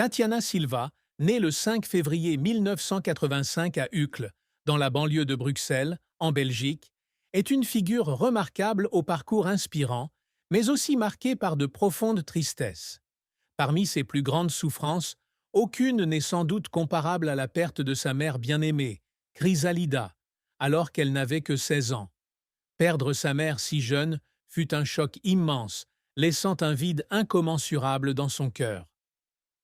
Tatiana Silva, née le 5 février 1985 à Uccle, dans la banlieue de Bruxelles, en Belgique, est une figure remarquable au parcours inspirant, mais aussi marquée par de profondes tristesses. Parmi ses plus grandes souffrances, aucune n'est sans doute comparable à la perte de sa mère bien-aimée, Chrysalida, alors qu'elle n'avait que 16 ans. Perdre sa mère si jeune fut un choc immense, laissant un vide incommensurable dans son cœur.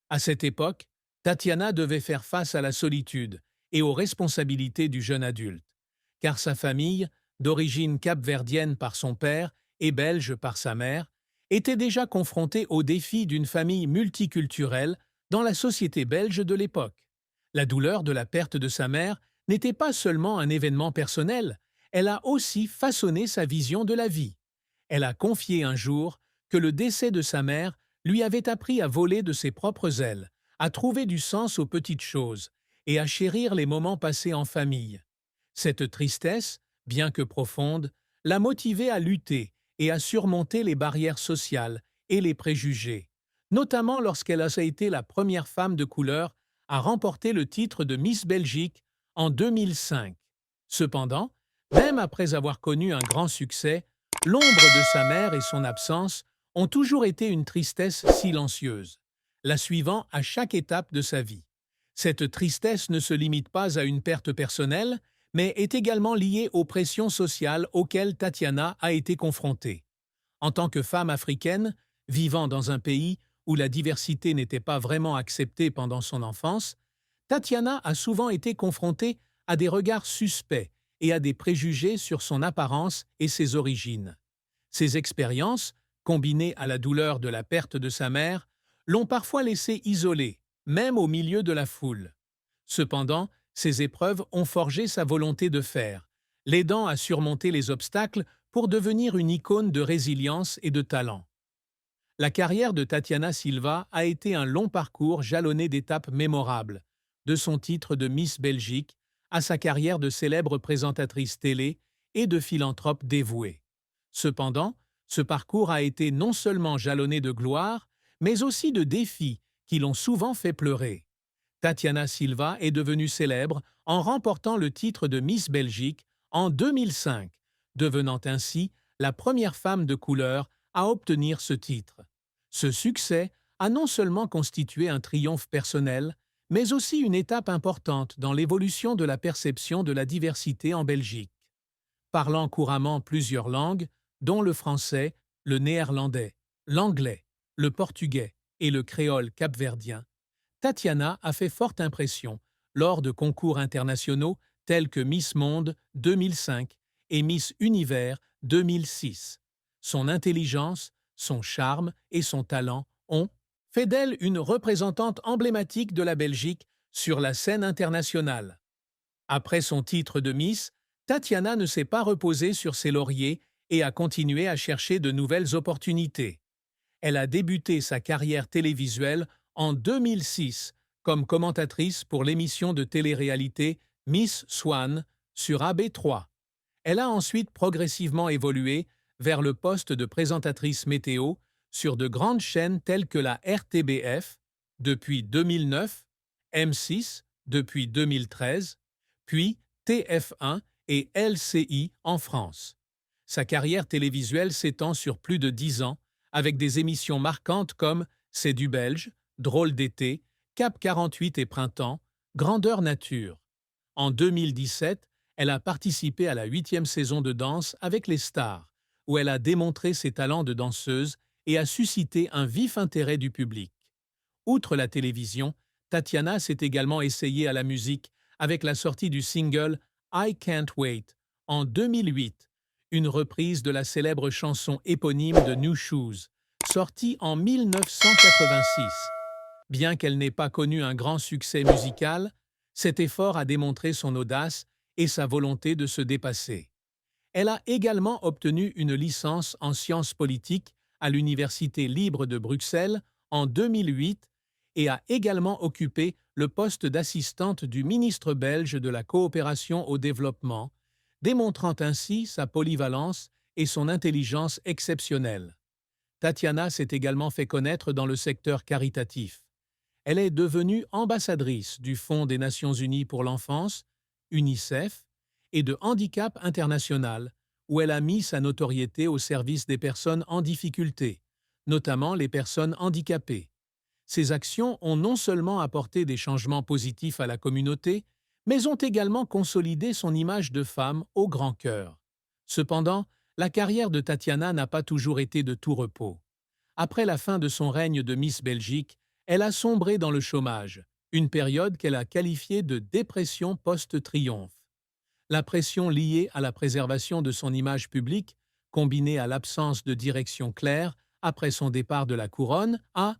À cette époque, Tatiana devait faire face à la solitude et aux responsabilités du jeune adulte, car sa famille, d'origine capverdienne par son père et belge par sa mère, était déjà confrontée au défi d'une famille multiculturelle dans la société belge de l'époque. La douleur de la perte de sa mère n'était pas seulement un événement personnel, elle a aussi façonné sa vision de la vie. Elle a confié un jour que le décès de sa mère lui avait appris à voler de ses propres ailes, à trouver du sens aux petites choses et à chérir les moments passés en famille. Cette tristesse, bien que profonde, l'a motivée à lutter et à surmonter les barrières sociales et les préjugés, notamment lorsqu'elle a été la première femme de couleur à remporter le titre de Miss Belgique en 2005. Cependant, même après avoir connu un grand succès, l'ombre de sa mère et son absence ont toujours été une tristesse silencieuse, la suivant à chaque étape de sa vie. Cette tristesse ne se limite pas à une perte personnelle, mais est également liée aux pressions sociales auxquelles Tatiana a été confrontée. En tant que femme africaine, vivant dans un pays où la diversité n'était pas vraiment acceptée pendant son enfance, Tatiana a souvent été confrontée à des regards suspects et à des préjugés sur son apparence et ses origines. Ces expériences, combinées à la douleur de la perte de sa mère, l'ont parfois laissée isolée, même au milieu de la foule. Cependant, ces épreuves ont forgé sa volonté de faire, l'aidant à surmonter les obstacles pour devenir une icône de résilience et de talent. La carrière de Tatiana Silva a été un long parcours jalonné d'étapes mémorables, de son titre de Miss Belgique à sa carrière de célèbre présentatrice télé et de philanthrope dévouée. Cependant, ce parcours a été non seulement jalonné de gloire, mais aussi de défis qui l'ont souvent fait pleurer. Tatiana Silva est devenue célèbre en remportant le titre de Miss Belgique en 2005, devenant ainsi la première femme de couleur à obtenir ce titre. Ce succès a non seulement constitué un triomphe personnel, mais aussi une étape importante dans l'évolution de la perception de la diversité en Belgique. Parlant couramment plusieurs langues, dont le français, le néerlandais, l'anglais, le portugais et le créole capverdien, Tatiana a fait forte impression lors de concours internationaux tels que Miss Monde 2005 et Miss Univers 2006. Son intelligence, son charme et son talent ont fait d'elle une représentante emblématique de la Belgique sur la scène internationale. Après son titre de Miss, Tatiana ne s'est pas reposée sur ses lauriers et a continué à chercher de nouvelles opportunités. Elle a débuté sa carrière télévisuelle en 2006 comme commentatrice pour l'émission de télé-réalité Miss Swan sur AB3. Elle a ensuite progressivement évolué vers le poste de présentatrice météo sur de grandes chaînes telles que la RTBF depuis 2009, M6 depuis 2013, puis TF1 et LCI en France. Sa carrière télévisuelle s'étend sur plus de 10 ans, avec des émissions marquantes comme C'est du Belge, Drôle d'été, Cap 48 et Printemps, Grandeur nature. En 2017, elle a participé à la 8e saison de Danse avec les stars, où elle a démontré ses talents de danseuse et a suscité un vif intérêt du public. Outre la télévision, Tatiana s'est également essayée à la musique avec la sortie du single I Can't Wait en 2008, une reprise de la célèbre chanson éponyme de New Shoes, sortie en 1986. Bien qu'elle n'ait pas connu un grand succès musical, cet effort a démontré son audace et sa volonté de se dépasser. Elle a également obtenu une licence en sciences politiques à l'Université libre de Bruxelles en 2008 et a également occupé le poste d'assistante du ministre belge de la coopération au développement, démontrant ainsi sa polyvalence et son intelligence exceptionnelle. Tatiana s'est également fait connaître dans le secteur caritatif. Elle est devenue ambassadrice du Fonds des Nations Unies pour l'enfance, UNICEF, et de Handicap International, où elle a mis sa notoriété au service des personnes en difficulté, notamment les personnes handicapées. Ces actions ont non seulement apporté des changements positifs à la communauté, mais ont également consolidé son image de femme au grand cœur. Cependant, la carrière de Tatiana n'a pas toujours été de tout repos. Après la fin de son règne de Miss Belgique, elle a sombré dans le chômage, une période qu'elle a qualifiée de dépression post-triomphe. La pression liée à la préservation de son image publique, combinée à l'absence de direction claire après son départ de la couronne, a,